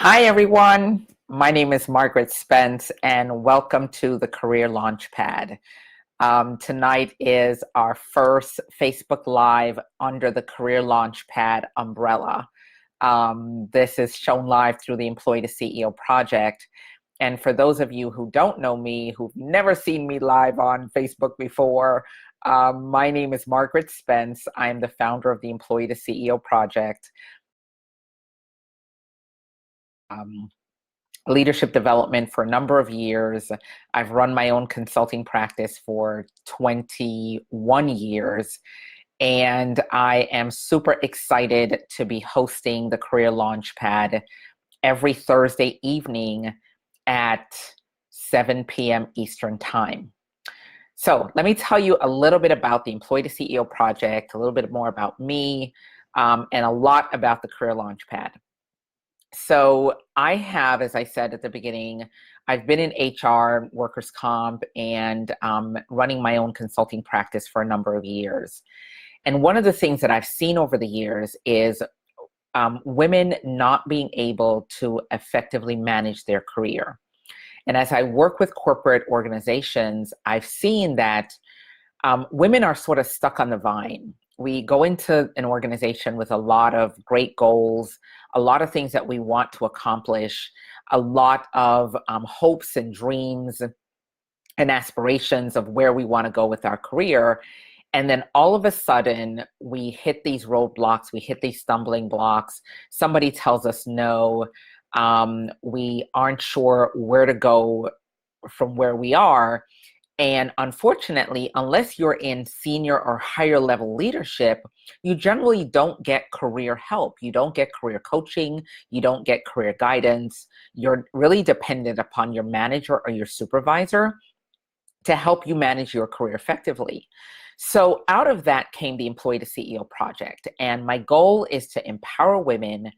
Hi, everyone. My name is Margaret Spence, and welcome to the Career Launchpad. Tonight is our first Facebook Live under the Career Launchpad umbrella. This is shown live through the Employee to CEO project. And for those of you who don't know me, who've never seen me live on Facebook before, my name is Margaret Spence. I am the founder of the Employee to CEO project. Leadership development for a number of years. I've run my own consulting practice for 21 years, and I am super excited to be hosting the Career Launchpad every Thursday evening at 7 p.m. Eastern Time. So let me tell you a little bit about the Employee to CEO project, a little bit more about me, and a lot about the Career Launchpad. So I have, as I said at the beginning, I've been in HR, workers' comp, and running my own consulting practice for a number of years. And one of the things that I've seen over the years is women not being able to effectively manage their career. And as I work with corporate organizations, I've seen that women are sort of stuck on the vine. We go into an organization with a lot of great goals, a lot of things that we want to accomplish, a lot of hopes and dreams and aspirations of where we want to go with our career. And then all of a sudden, we hit these roadblocks, we hit these stumbling blocks. Somebody tells us no. We aren't sure where to go from where we are. And unfortunately, unless you're in senior or higher level leadership, you generally don't get career help. You don't get career coaching. You don't get career guidance. You're really dependent upon your manager or your supervisor to help you manage your career effectively. So out of that came the Employee to CEO project. And my goal is to empower women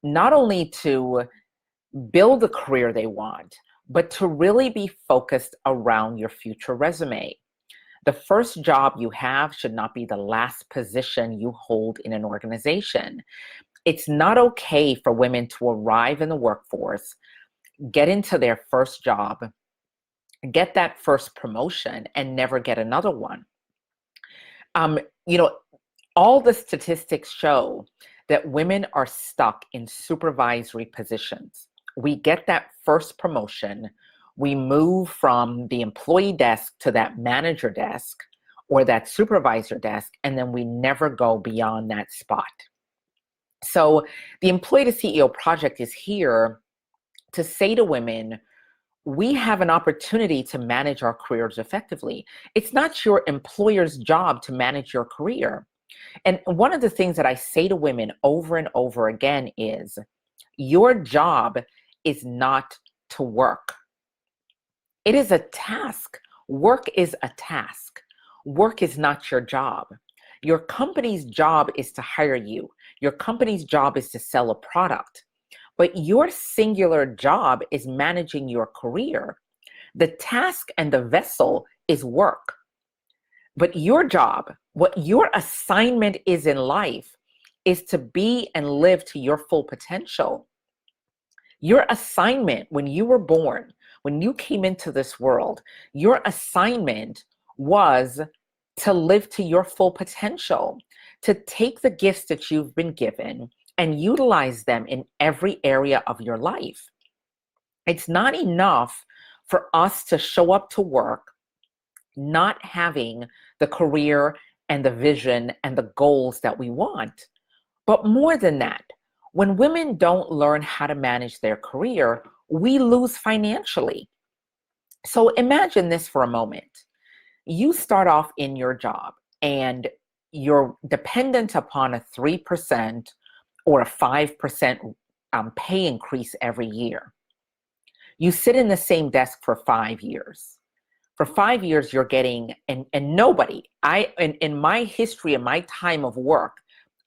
not only to build the career they want, but to really be focused around your future resume. The first job you have should not be the last position you hold in an organization. It's not okay for women to arrive in the workforce, get into their first job, get that first promotion, and never get another one. Um, you know, all the statistics show that women are stuck in supervisory positions. We get that first promotion, we move from the employee desk to that manager desk or that supervisor desk, and then we never go beyond that spot. So the Employee to CEO project is here to say to women, we have an opportunity to manage our careers effectively. It's not your employer's job to manage your career. And one of the things that I say to women over and over again is, your job is not to work. It is a task. Work is a task. Work is not your job. Your company's job is to hire you. Your company's job is to sell a product. But your singular job is managing your career. The task and the vessel is work. But your job, what your assignment is in life, is to be and live to your full potential. Your assignment when you were born, when you came into this world, your assignment was to live to your full potential, to take the gifts that you've been given and utilize them in every area of your life. It's not enough for us to show up to work not having the career and the vision and the goals that we want. But more than that, when women don't learn how to manage their career, we lose financially. So imagine this for a moment. You start off in your job and you're dependent upon a 3% or a 5% pay increase every year. You sit in the same desk for 5 years. For 5 years, you're getting, and nobody, in my history, in my time of work,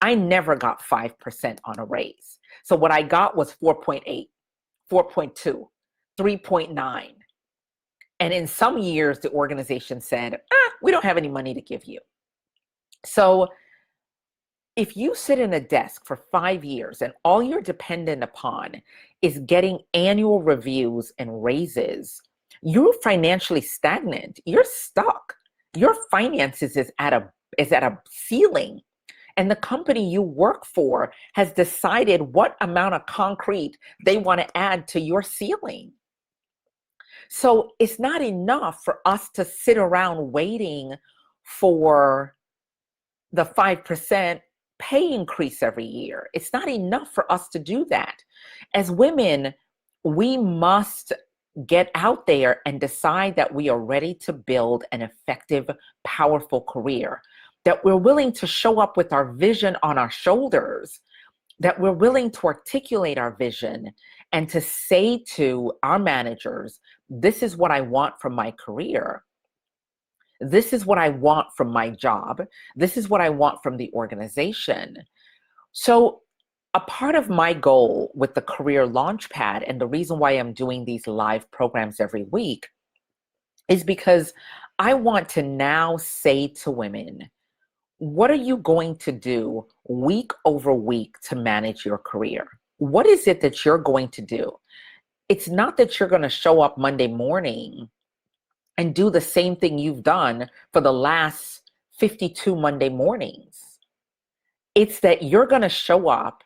I never got 5% on a raise. So what I got was 4.8, 4.2, 3.9. And in some years, the organization said, we don't have any money to give you. So if you sit in a desk for 5 years and all you're dependent upon is getting annual reviews and raises, you're financially stagnant. You're stuck. Your finances is at a ceiling. And the company you work for has decided what amount of concrete they want to add to your ceiling. So it's not enough for us to sit around waiting for the 5% pay increase every year. It's not enough for us to do that. As women, we must get out there and decide that we are ready to build an effective, powerful career, that we're willing to show up with our vision on our shoulders, that we're willing to articulate our vision and to say to our managers, this is what I want from my career. This is what I want from my job. This is what I want from the organization. So a part of my goal with the Career Launchpad, and the reason why I'm doing these live programs every week, is because I want to now say to women, what are you going to do week over week to manage your career? What is it that you're going to do? It's not that you're going to show up Monday morning and do the same thing you've done for the last 52 Monday mornings. It's that you're going to show up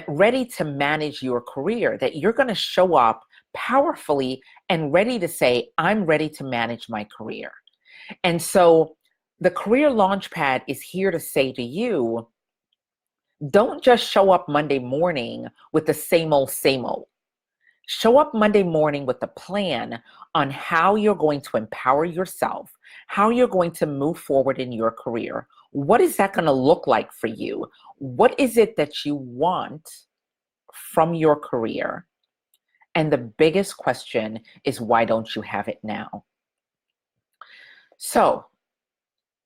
ready to manage your career, that you're going to show up powerfully and ready to say, I'm ready to manage my career. And so the Career Launchpad is here to say to you, don't just show up Monday morning with the same old, same old. Show up Monday morning with a plan on how you're going to empower yourself, how you're going to move forward in your career. What is that going to look like for you? What is it that you want from your career? And the biggest question is, why don't you have it now? So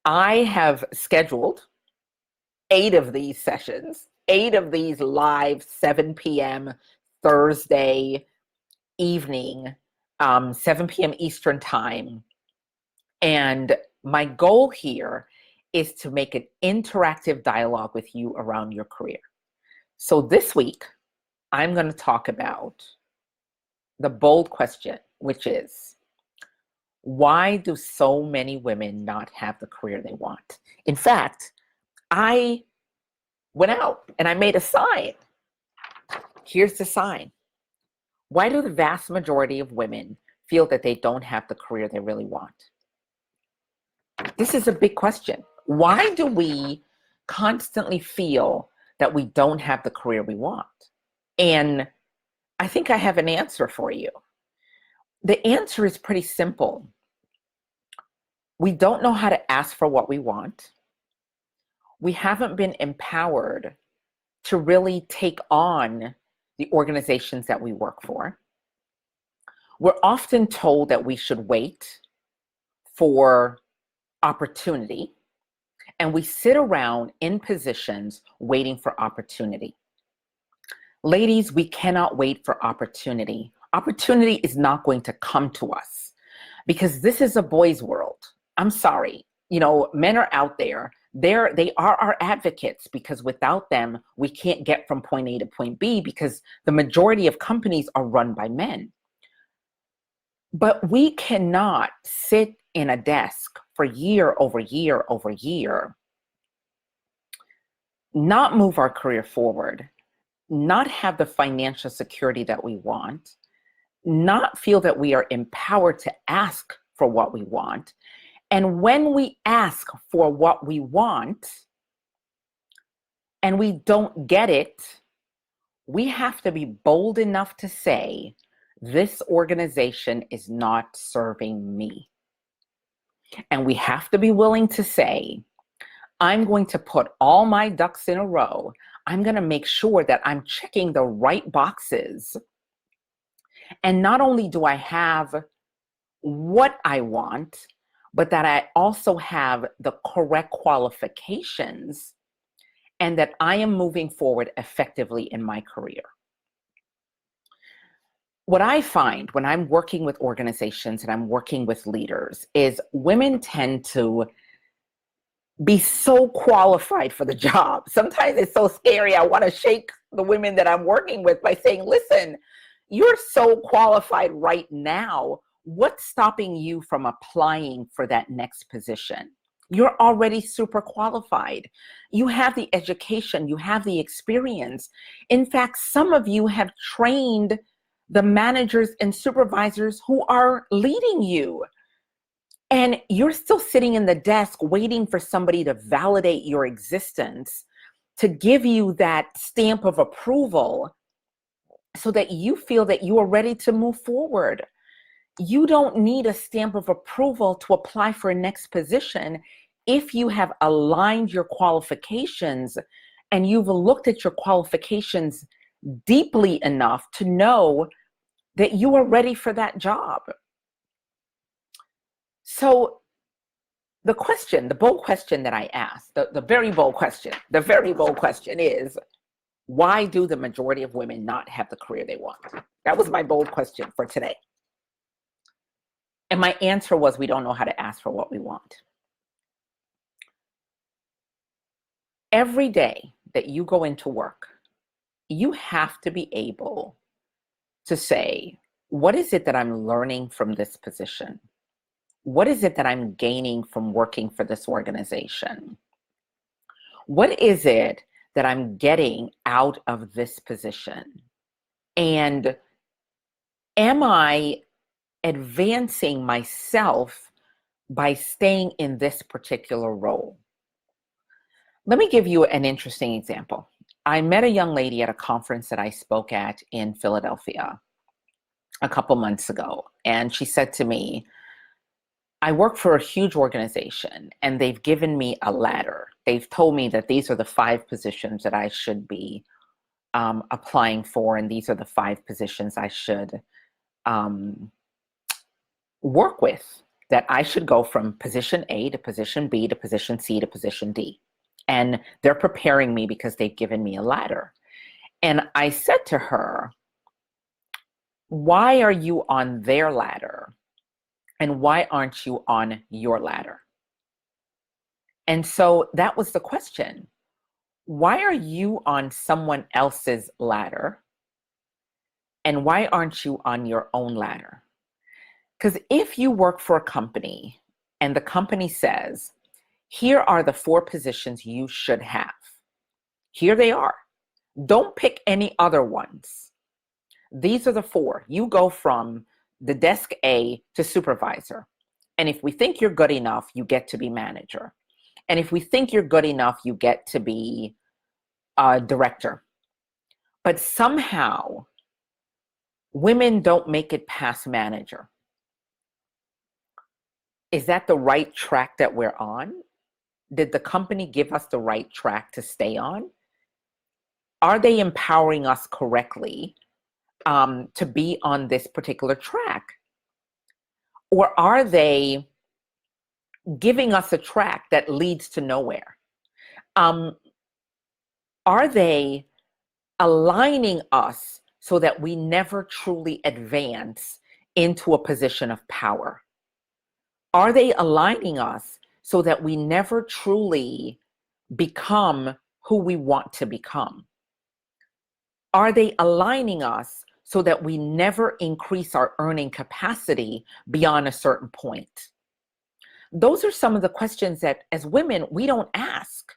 I have scheduled 8 of these sessions, 8 of these live 7 p.m. Thursday evening, 7 p.m. Eastern time. And my goal here is to make an interactive dialogue with you around your career. So this week, I'm going to talk about the bold question, which is, why do so many women not have the career they want? In fact, I went out and I made a sign. Here's the sign. Why do the vast majority of women feel that they don't have the career they really want? This is a big question. Why do we constantly feel that we don't have the career we want? And I think I have an answer for you. The answer is pretty simple. We don't know how to ask for what we want. We haven't been empowered to really take on the organizations that we work for. We're often told that we should wait for opportunity, and we sit around in positions waiting for opportunity. Ladies, we cannot wait for opportunity. Opportunity is not going to come to us because this is a boys' world. I'm sorry. Men are out there. They are our advocates, because without them, we can't get from point A to point B, because the majority of companies are run by men. But we cannot sit in a desk for year over year over year, not move our career forward, not have the financial security that we want, not feel that we are empowered to ask for what we want. And when we ask for what we want and we don't get it, we have to be bold enough to say, this organization is not serving me. And we have to be willing to say, I'm going to put all my ducks in a row. I'm going to make sure that I'm checking the right boxes. And not only do I have what I want, but that I also have the correct qualifications, and that I am moving forward effectively in my career. What I find when I'm working with organizations and I'm working with leaders is women tend to be so qualified for the job. Sometimes it's so scary. I want to shake the women that I'm working with by saying, listen, you're so qualified right now. What's stopping you from applying for that next position? You're already super qualified. You have the education, you have the experience. In fact, some of you have trained the managers and supervisors who are leading you. And you're still sitting in the desk waiting for somebody to validate your existence, to give you that stamp of approval so that you feel that you are ready to move forward. You don't need a stamp of approval to apply for a next position if you have aligned your qualifications and you've looked at your qualifications deeply enough to know that you are ready for that job. So the question, the bold question that I asked, the very bold question is, why do the majority of women not have the career they want? That was my bold question for today. And my answer was, we don't know how to ask for what we want. Every day that you go into work, you have to be able to say, what is it that I'm learning from this position? What is it that I'm gaining from working for this organization? What is it that I'm getting out of this position? And am I advancing myself by staying in this particular role? Let me give you an interesting example. I met a young lady at a conference that I spoke at in Philadelphia a couple months ago, and she said to me, I work for a huge organization and they've given me a ladder. They've told me that these are the 5 positions that I should be applying for, and these are the 5 positions I should work with, that I should go from position A to position B to position C to position D. And they're preparing me because they've given me a ladder. And I said to her, why are you on their ladder? And why aren't you on your ladder? And so that was the question. Why are you on someone else's ladder? And why aren't you on your own ladder? Because if you work for a company and the company says, here are the 4 positions you should have. Here they are. Don't pick any other ones. These are the 4. You go from the desk A to supervisor. And if we think you're good enough, you get to be manager. And if we think you're good enough, you get to be a director. But somehow, women don't make it past manager. Is that the right track that we're on? Did the company give us the right track to stay on? Are they empowering us correctly to be on this particular track? Or are they giving us a track that leads to nowhere? Are they aligning us so that we never truly advance into a position of power? Are they aligning us so that we never truly become who we want to become? Are they aligning us so that we never increase our earning capacity beyond a certain point? Those are some of the questions that as women, we don't ask.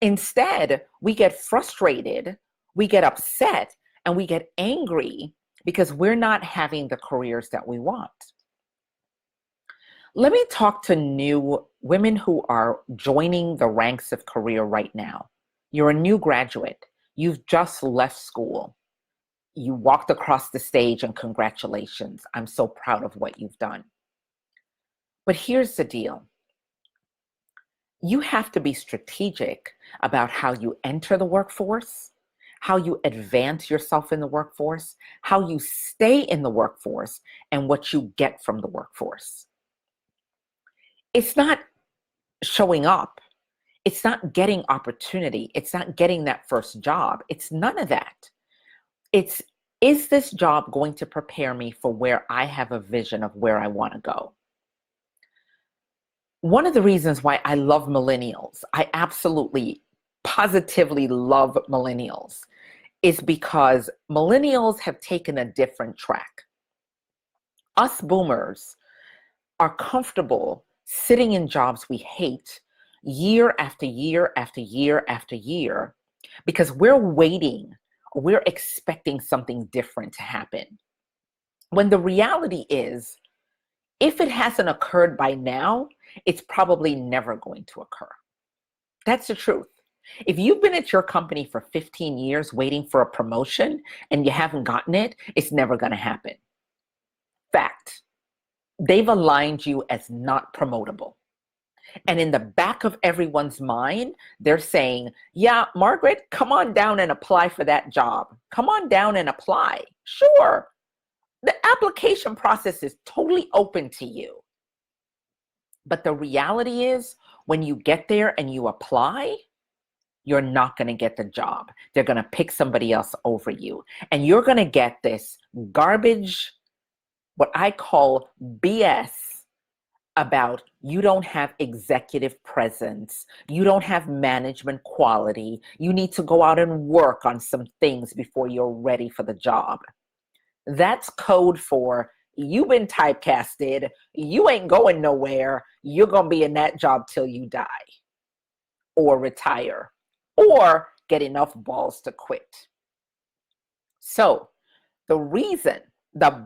Instead, we get frustrated, we get upset, and we get angry because we're not having the careers that we want. Let me talk to new women who are joining the ranks of career right now. You're a new graduate. You've just left school. You walked across the stage, and congratulations. I'm so proud of what you've done. But here's the deal. You have to be strategic about how you enter the workforce, how you advance yourself in the workforce, how you stay in the workforce, and what you get from the workforce. It's not showing up. It's not getting opportunity. It's not getting that first job. It's none of that. It's, is this job going to prepare me for where I have a vision of where I want to go? One of the reasons why I love millennials, I absolutely, positively love millennials, is because millennials have taken a different track. Us boomers are comfortable sitting in jobs we hate year after year after year after year because we're expecting something different to happen. When the reality is, if it hasn't occurred by now, it's probably never going to occur. That's the truth. If you've been at your company for 15 years waiting for a promotion and you haven't gotten it, it's never going to happen. Fact. They've aligned you as not promotable. And in the back of everyone's mind, they're saying, yeah, Margaret, come on down and apply for that job. Come on down and apply. Sure. The application process is totally open to you. But the reality is, when you get there and you apply, you're not going to get the job. They're going to pick somebody else over you. And you're going to get this garbage, what I call BS, about you don't have executive presence, you don't have management quality, you need to go out and work on some things before you're ready for the job. That's code for you've been typecasted, you ain't going nowhere, you're going to be in that job till you die or retire or get enough balls to quit. So the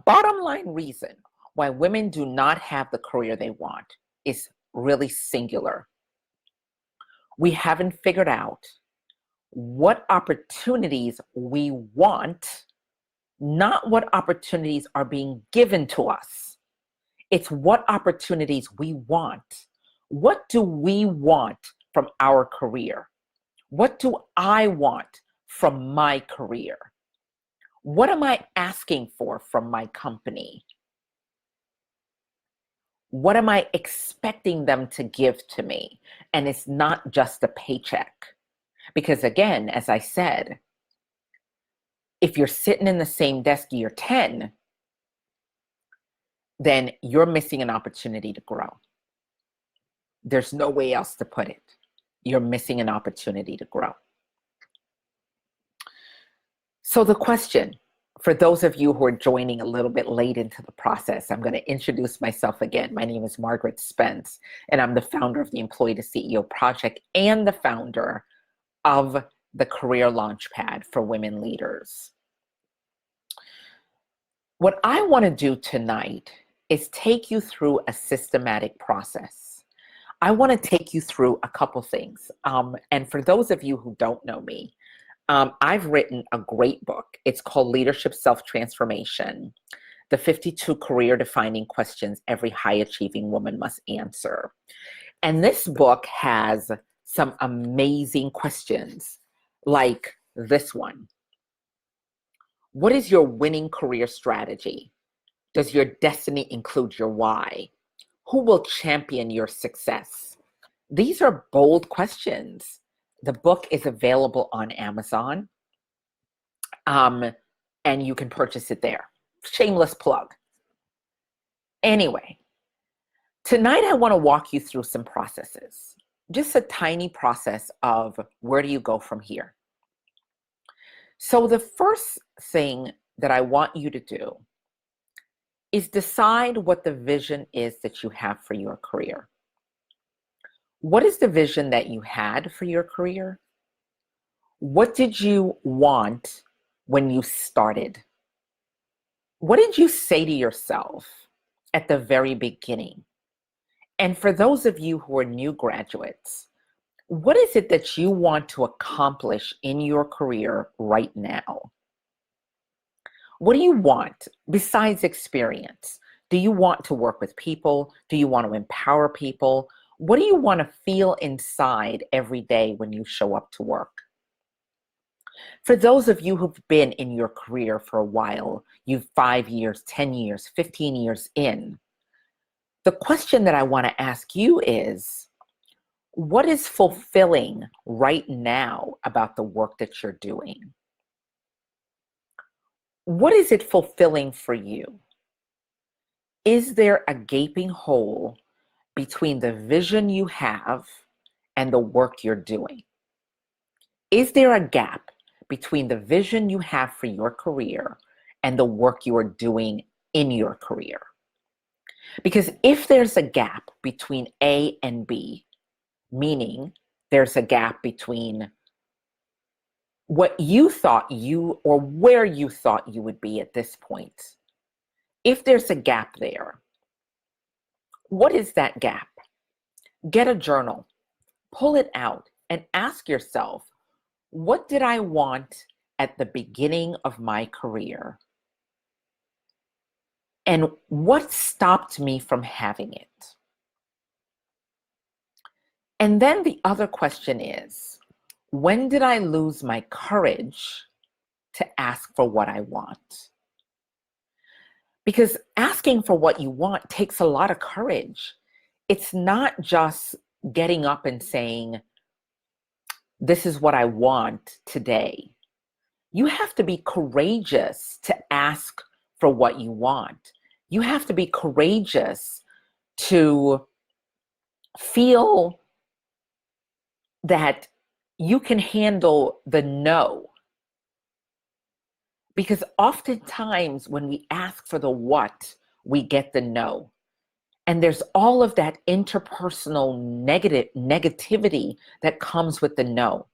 bottom line reason why women do not have the career they want is really singular. We haven't figured out what opportunities we want, not what opportunities are being given to us. It's what opportunities we want. What do we want from our career? What do I want from my career? What am I asking for from my company? What am I expecting them to give to me? And it's not just a paycheck. Because again, as I said, if you're sitting in the same desk year 10, then you're missing an opportunity to grow. There's no way else to put it. You're missing an opportunity to grow. So the question, for those of you who are joining a little bit late into the process, I'm going to introduce myself again. My name is Margaret Spence, and I'm the founder of the Employee to CEO Project and the founder of the Career Launchpad for women leaders. What I want to do tonight is take you through a systematic process. I want to take you through a couple things. And for those of you who don't know me, I've written a great book. It's called Leadership Self-Transformation, the 52 career-defining questions every high-achieving woman must answer. And this book has some amazing questions, like this one. What is your winning career strategy? Does your destiny include your why? Who will champion your success? These are bold questions. The book is available on Amazon, and you can purchase it there. Shameless plug. Anyway, tonight I want to walk you through some processes. Just a tiny process of where do you go from here. So the first thing that I want you to do is decide what the vision is that you have for your career. What is the vision that you had for your career? What did you want when you started? What did you say to yourself at the very beginning? And for those of you who are new graduates, what is it that you want to accomplish in your career right now? What do you want besides experience? Do you want to work with people? Do you want to empower people? What do you want to feel inside every day when you show up to work? For those of you who've been in your career for a while, you've 5 years, 10 years, 15 years in, the question that I want to ask you is, what is fulfilling right now about the work that you're doing? What is it fulfilling for you? Is there a gaping hole between the vision you have and the work you're doing? Is there a gap between the vision you have for your career and the work you are doing in your career? Because if there's a gap between A and B, meaning there's a gap between what you thought you, or where you thought you would be at this point, if there's a gap there, what is that gap? Get a journal, pull it out, and ask yourself, what did I want at the beginning of my career? And what stopped me from having it? And then the other question is, when did I lose my courage to ask for what I want? Because asking for what you want takes a lot of courage. It's not just getting up and saying, this is what I want today. You have to be courageous to ask for what you want. You have to be courageous to feel that you can handle the no. Because oftentimes when we ask for the what, we get the no. And there's all of that interpersonal negativity that comes with the no.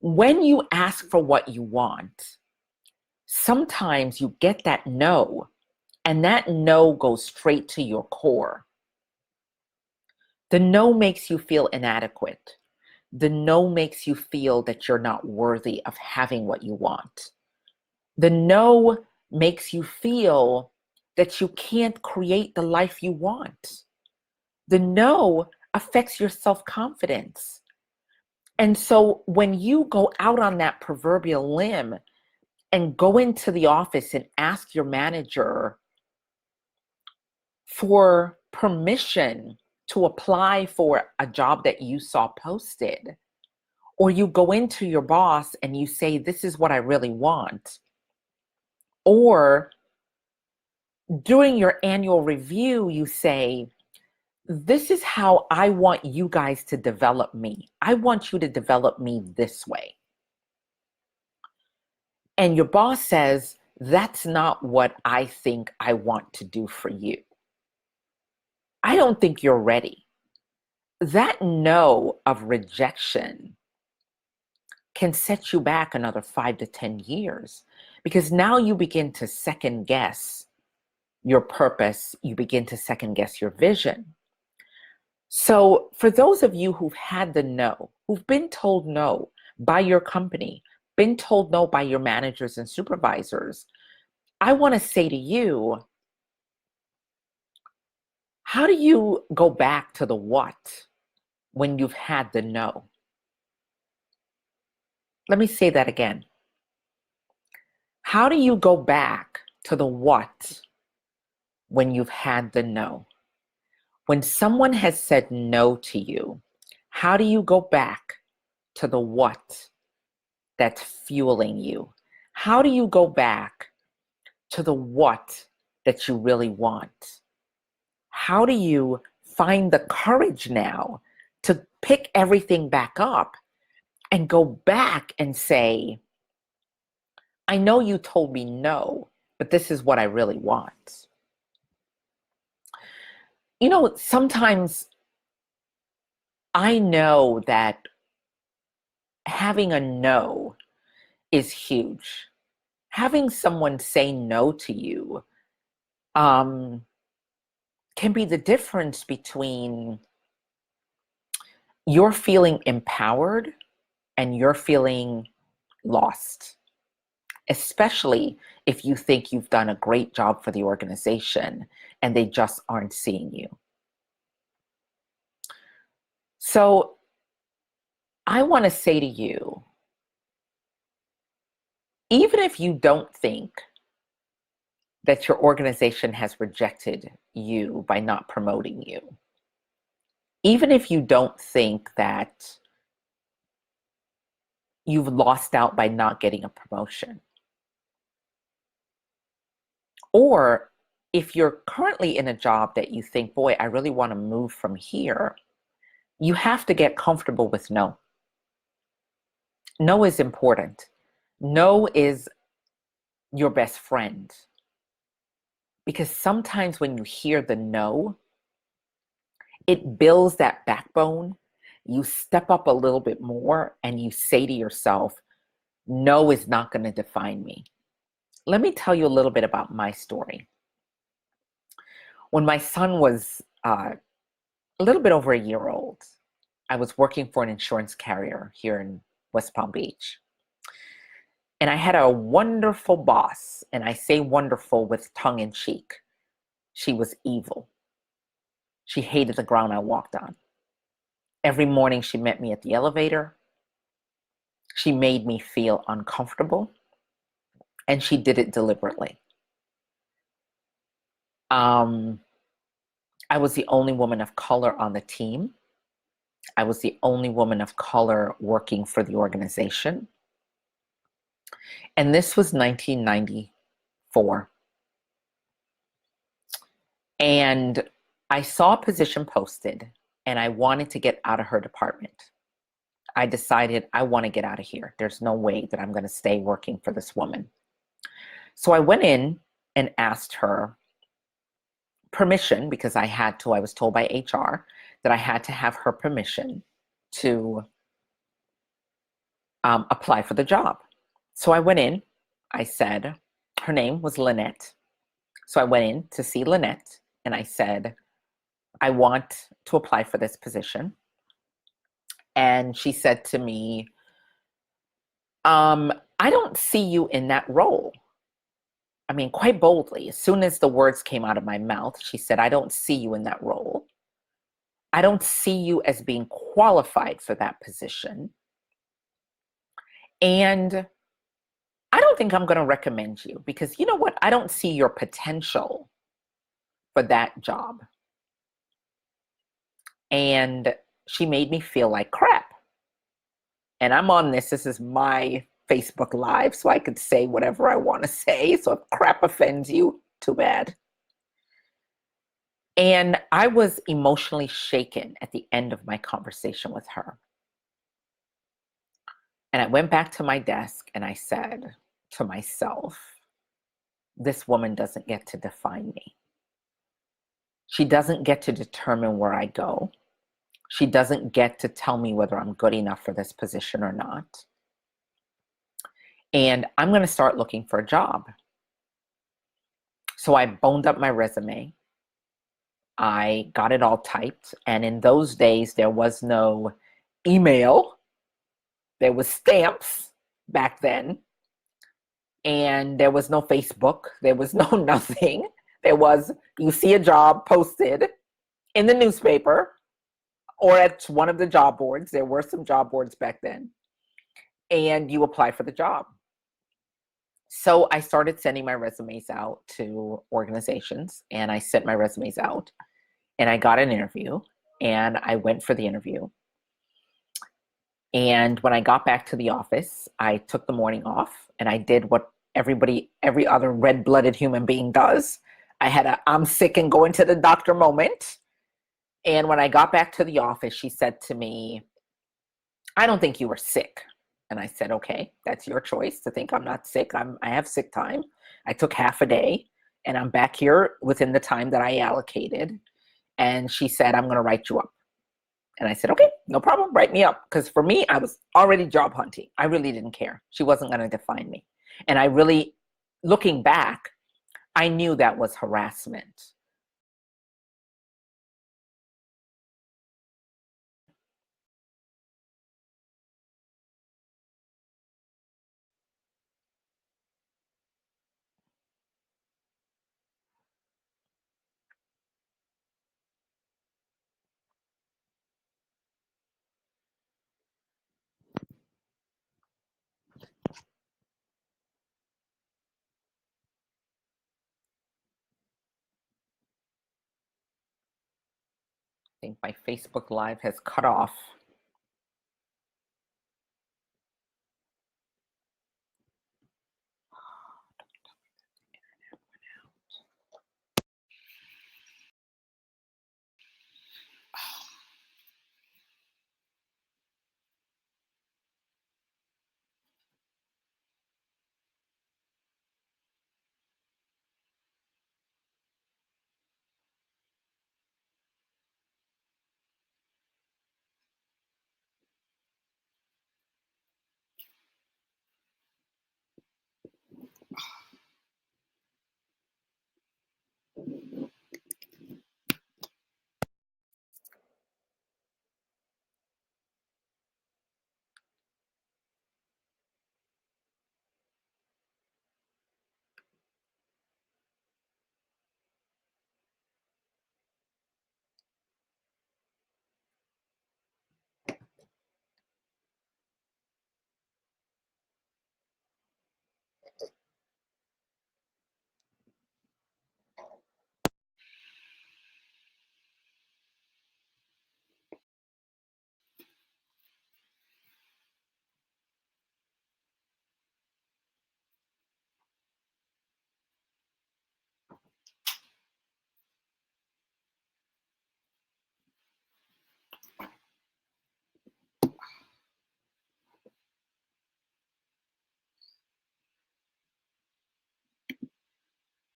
When you ask for what you want, sometimes you get that no, and that no goes straight to your core. The no makes you feel inadequate. The no makes you feel that you're not worthy of having what you want. The no makes you feel that you can't create the life you want. The no affects your self-confidence. And so when you go out on that proverbial limb and go into the office and ask your manager for permission to apply for a job that you saw posted, or you go into your boss and you say, this is what I really want, or during your annual review, you say, this is how I want you guys to develop me. I want you to develop me this way. And your boss says, that's not what I think I want to do for you. I don't think you're ready. That no of rejection can set you back another 5 to 10 years, because now you begin to second guess your purpose. You begin to second guess your vision. So for those of you who've had the no, who've been told no by your company, been told no by your managers and supervisors, I want to say to you, how do you go back to the what when you've had the no? Let me say that again. How do you go back to the what when you've had the no? When someone has said no to you, how do you go back to the what that's fueling you? How do you go back to the what that you really want? How do you find the courage now to pick everything back up and go back and say, I know you told me no, but this is what I really want? You know, sometimes I know that having a no is huge. Having someone say no to you can be the difference between you're feeling empowered and you're feeling lost, especially if you think you've done a great job for the organization and they just aren't seeing you. So I want to say to you, even if you don't think that your organization has rejected you by not promoting you, even if you don't think that you've lost out by not getting a promotion, or if you're currently in a job that you think, boy, I really want to move from here, you have to get comfortable with no. No is important. No is your best friend. Because sometimes when you hear the no, it builds that backbone. You step up a little bit more and you say to yourself, no is not going to define me. Let me tell you a little bit about my story. When my son was a little bit over a year old, I was working for an insurance carrier here in West Palm Beach. And I had a wonderful boss, and I say wonderful with tongue in cheek. She was evil. She hated the ground I walked on. Every morning she met me at the elevator. She made me feel uncomfortable, and she did it deliberately. I was the only woman of color on the team. I was the only woman of color working for the organization. And this was 1994. And I saw a position posted, and I wanted to get out of her department. I decided I want to get out of here. There's no way that I'm going to stay working for this woman. So I went in and asked her permission, because I had to. I was told by HR that I had to have her permission to apply for the job. So I went in. I said, her name was Lynette. So I went in to see Lynette, and I said, I want to apply for this position. And she said to me, I don't see you in that role. I mean, quite boldly, as soon as the words came out of my mouth, she said, I don't see you in that role. I don't see you as being qualified for that position. And I don't think I'm going to recommend you, because you know what? I don't see your potential for that job. And she made me feel like crap. And I'm on this. This is my Facebook Live, so I could say whatever I want to say. So if crap offends you, too bad. And I was emotionally shaken at the end of my conversation with her. And I went back to my desk and I said to myself, this woman doesn't get to define me. She doesn't get to determine where I go. She doesn't get to tell me whether I'm good enough for this position or not. And I'm going to start looking for a job. So I boned up my resume. I got it all typed. And in those days, there was no email. There was stamps back then. And there was no Facebook. There was no nothing. There was, you see a job posted in the newspaper or at one of the job boards. There were some job boards back then. And you apply for the job. So I started sending my resumes out to organizations, and I sent my resumes out, and I got an interview, and I went for the interview. And when I got back to the office, I took the morning off, and I did what every other red-blooded human being does. I had a I'm sick and going to the doctor moment. And when I got back to the office, she said to me, I don't think you were sick. And I said, okay, that's your choice to think I'm not sick. I have sick time. I took half a day, and I'm back here within the time that I allocated. And she said, I'm going to write you up. And I said, okay, no problem. Write me up. Because for me, I was already job hunting. I really didn't care. She wasn't going to define me. And I really, looking back, I knew that was harassment. I think my Facebook Live has cut off.